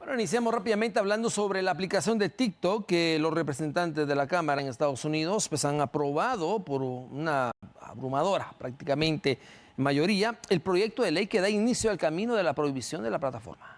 Bueno, iniciamos rápidamente hablando sobre la aplicación de TikTok que los representantes de la Cámara en Estados Unidos pues, han aprobado por una abrumadora prácticamente mayoría el proyecto de ley que da inicio al camino de la prohibición de la plataforma.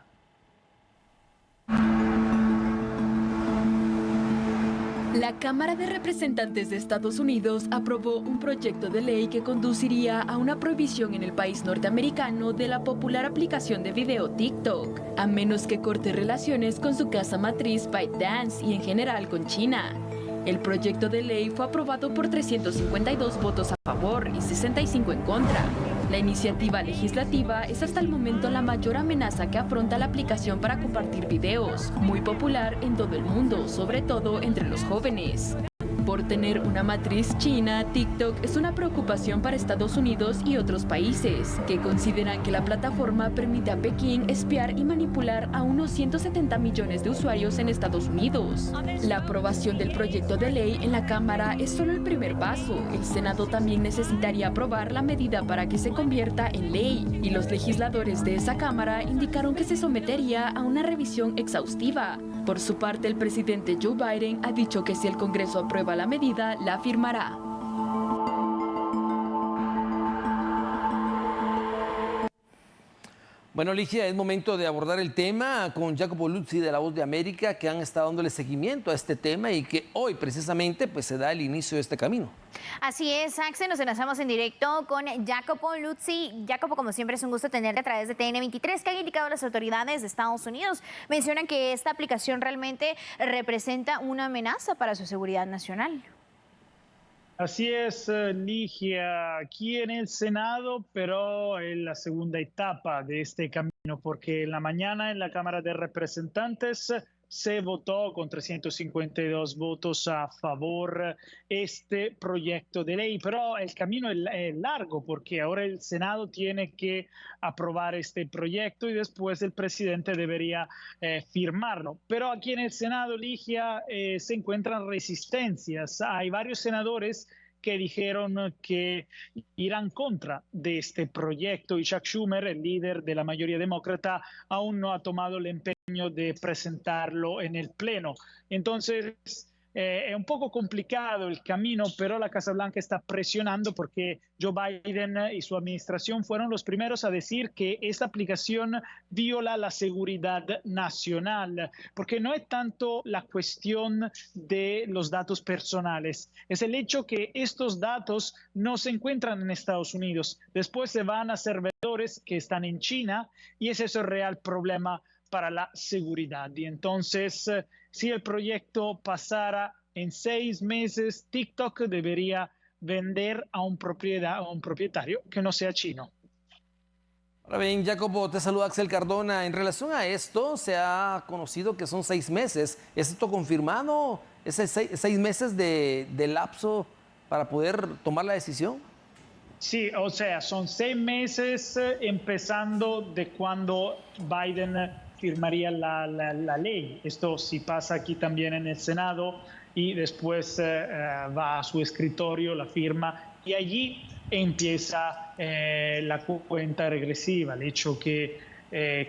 La Cámara de Representantes de Estados Unidos aprobó un proyecto de ley que conduciría a una prohibición en el país norteamericano de la popular aplicación de video TikTok, a menos que corte relaciones con su casa matriz ByteDance y en general con China. El proyecto de ley fue aprobado por 352 votos a favor y 65 en contra. La iniciativa legislativa es hasta el momento la mayor amenaza que afronta la aplicación para compartir videos, muy popular en todo el mundo, sobre todo entre los jóvenes. Por tener una matriz china, TikTok es una preocupación para Estados Unidos y otros países, que consideran que la plataforma permite a Pekín espiar y manipular a unos 170 millones de usuarios en Estados Unidos. La aprobación del proyecto de ley en la Cámara es solo el primer paso. El Senado también necesitaría aprobar la medida para que se convierta en ley, y los legisladores de esa Cámara indicaron que se sometería a una revisión exhaustiva. Por su parte, el presidente Joe Biden ha dicho que si el Congreso aprueba la medida, la firmará. Bueno, Ligia, es momento de abordar el tema con Jacopo Luzzi de La Voz de América, que han estado dándole seguimiento a este tema y que hoy precisamente pues, se da el inicio de este camino. Así es, Axel, nos enlazamos en directo con Jacopo Luzzi. Jacopo, como siempre, es un gusto tenerte a través de TN23. ¿Qué han indicado las autoridades de Estados Unidos? Mencionan que esta aplicación realmente representa una amenaza para su seguridad nacional. Así es, Ligia, aquí en el Senado, pero en la segunda etapa de este camino, porque en la mañana en la Cámara de Representantes se votó con 352 votos a favor este proyecto de ley, pero el camino es largo porque ahora el Senado tiene que aprobar este proyecto y después el presidente debería firmarlo. Pero aquí en el Senado, Ligia, se encuentran resistencias. Hay varios senadores que dijeron que irán contra de este proyecto y Chuck Schumer, el líder de la mayoría demócrata, aún no ha tomado el empeño de presentarlo en el Pleno. Entonces, es un poco complicado el camino, pero la Casa Blanca está presionando porque Joe Biden y su administración fueron los primeros a decir que esta aplicación viola la seguridad nacional, porque no es tanto la cuestión de los datos personales, es el hecho que estos datos no se encuentran en Estados Unidos, después se van a servidores que están en China y ese es el real problema para la seguridad. Y entonces, si el proyecto pasara en 6 meses, TikTok debería vender a un propietario que no sea chino. Ahora bien, Jacopo, te saluda Axel Cardona. En relación a esto, se ha conocido que son 6 meses. ¿Es esto confirmado? ¿Es 6 meses de lapso para poder tomar la decisión? Sí, o sea, son 6 meses empezando de cuando Biden firmaría la ley. Esto sí pasa aquí también en el Senado y después va a su escritorio, la firma y allí empieza la cuenta regresiva. El hecho que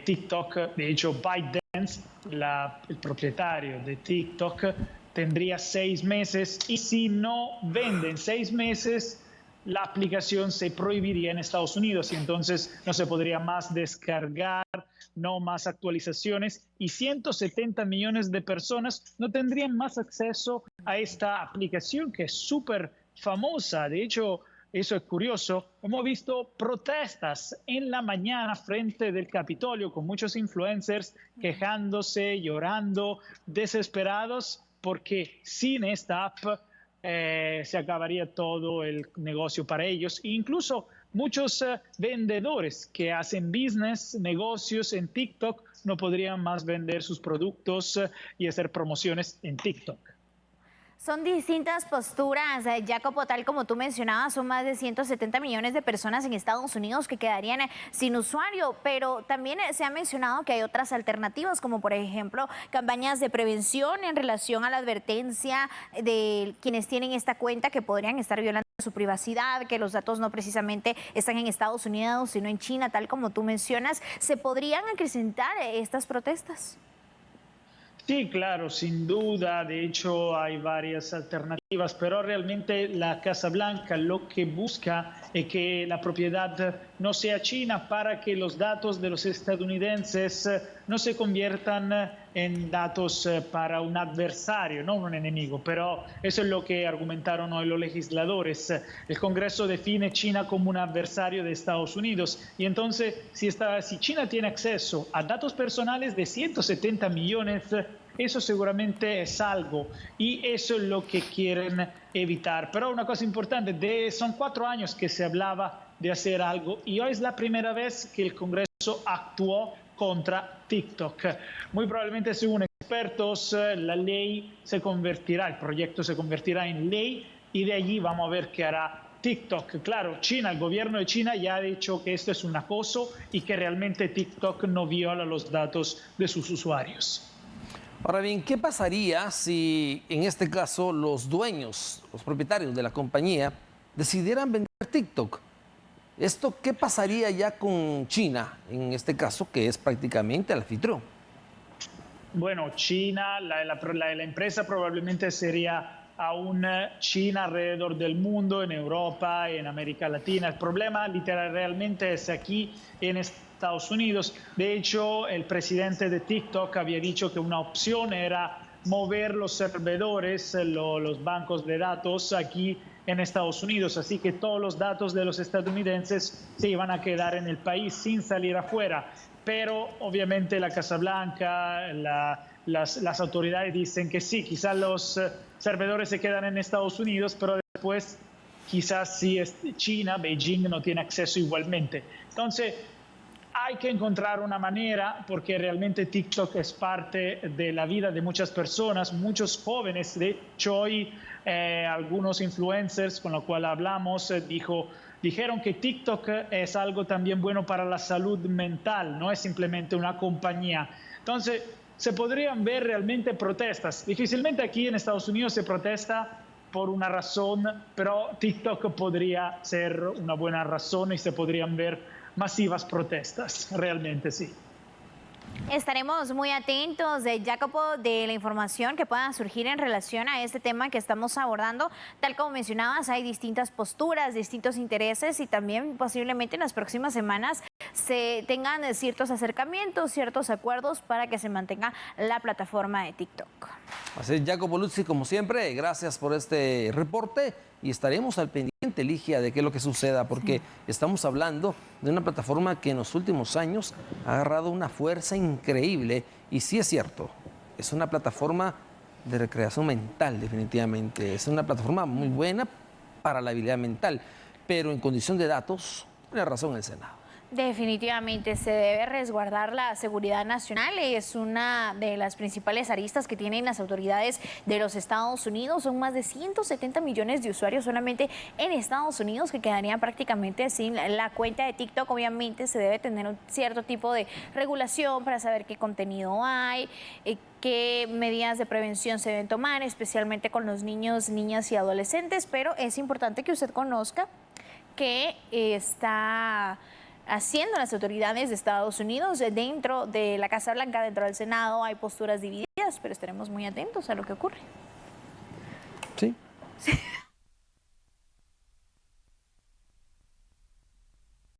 TikTok, de hecho ByteDance, el propietario de TikTok, tendría 6 meses y si no venden 6 meses, la aplicación se prohibiría en Estados Unidos y entonces no se podría más descargar, no más actualizaciones y 170 millones de personas no tendrían más acceso a esta aplicación que es súper famosa. De hecho, eso es curioso. Hemos visto protestas en la mañana frente del Capitolio con muchos influencers quejándose, llorando, desesperados porque sin esta app se acabaría todo el negocio para ellos. E incluso muchos vendedores que hacen business, negocios en TikTok, no podrían más vender sus productos y hacer promociones en TikTok. Son distintas posturas, Jacopo, tal como tú mencionabas, son más de 170 millones de personas en Estados Unidos que quedarían sin usuario, pero también se ha mencionado que hay otras alternativas, como por ejemplo campañas de prevención en relación a la advertencia de quienes tienen esta cuenta que podrían estar violando su privacidad, que los datos no precisamente están en Estados Unidos, sino en China, tal como tú mencionas. ¿Se podrían acrecentar estas protestas? Sí, claro, sin duda. De hecho, hay varias alternativas, pero realmente la Casa Blanca lo que busca es que la propiedad no sea china para que los datos de los estadounidenses no se conviertan en datos para un adversario, no un enemigo. Pero eso es lo que argumentaron hoy los legisladores. El Congreso define China como un adversario de Estados Unidos y entonces si China tiene acceso a datos personales de 170 millones, eso seguramente es algo y eso es lo que quieren evitar. Pero una cosa importante, son 4 años que se hablaba de hacer algo y hoy es la primera vez que el Congreso actuó contra TikTok. Muy probablemente, según expertos, la ley se convertirá, el proyecto se convertirá en ley y de allí vamos a ver qué hará TikTok. Claro, China, el gobierno de China ya ha dicho que esto es un acoso y que realmente TikTok no viola los datos de sus usuarios. Ahora bien, ¿qué pasaría si en este caso los dueños, los propietarios de la compañía decidieran vender TikTok? ¿Esto qué pasaría ya con China, en este caso, que es prácticamente el anfitrión? Bueno, China, la empresa probablemente sería aún China alrededor del mundo, en Europa, en América Latina. El problema literal realmente es aquí en Estados Unidos. De hecho, el presidente de TikTok había dicho que una opción era mover los servidores, los bancos de datos aquí en Estados Unidos, así que todos los datos de los estadounidenses se iban a quedar en el país sin salir afuera. Pero obviamente la Casa Blanca, las autoridades dicen que sí, quizás los servidores se quedan en Estados Unidos, pero después quizás si es China, Beijing no tiene acceso igualmente. Entonces hay que encontrar una manera, porque realmente TikTok es parte de la vida de muchas personas, muchos jóvenes. De hecho, hoy algunos influencers con los cuales hablamos dijeron que TikTok es algo también bueno para la salud mental, no es simplemente una compañía. Entonces, se podrían ver realmente protestas. Difícilmente aquí en Estados Unidos se protesta por una razón, pero TikTok podría ser una buena razón y se podrían ver masivas protestas, realmente sí. Estaremos muy atentos, Jacopo, de la información que pueda surgir en relación a este tema que estamos abordando. Tal como mencionabas, hay distintas posturas, distintos intereses y también posiblemente en las próximas semanas se tengan ciertos acercamientos, ciertos acuerdos para que se mantenga la plataforma de TikTok. Así es, Jacopo Luzzi, como siempre, gracias por este reporte y estaremos al pendiente, Ligia, de qué es lo que suceda, porque estamos hablando de una plataforma que en los últimos años ha agarrado una fuerza increíble y sí es cierto, es una plataforma de recreación mental, definitivamente, es una plataforma muy buena para la habilidad mental, pero en condición de datos, tiene razón el Senado. Definitivamente se debe resguardar la seguridad nacional, es una de las principales aristas que tienen las autoridades de los Estados Unidos. Son más de 170 millones de usuarios solamente en Estados Unidos que quedarían prácticamente sin la cuenta de TikTok. Obviamente se debe tener un cierto tipo de regulación para saber qué contenido hay, qué medidas de prevención se deben tomar, especialmente con los niños, niñas y adolescentes, pero es importante que usted conozca que está haciendo las autoridades de Estados Unidos. Dentro de la Casa Blanca, dentro del Senado, hay posturas divididas, pero estaremos muy atentos a lo que ocurre. Sí. Sí.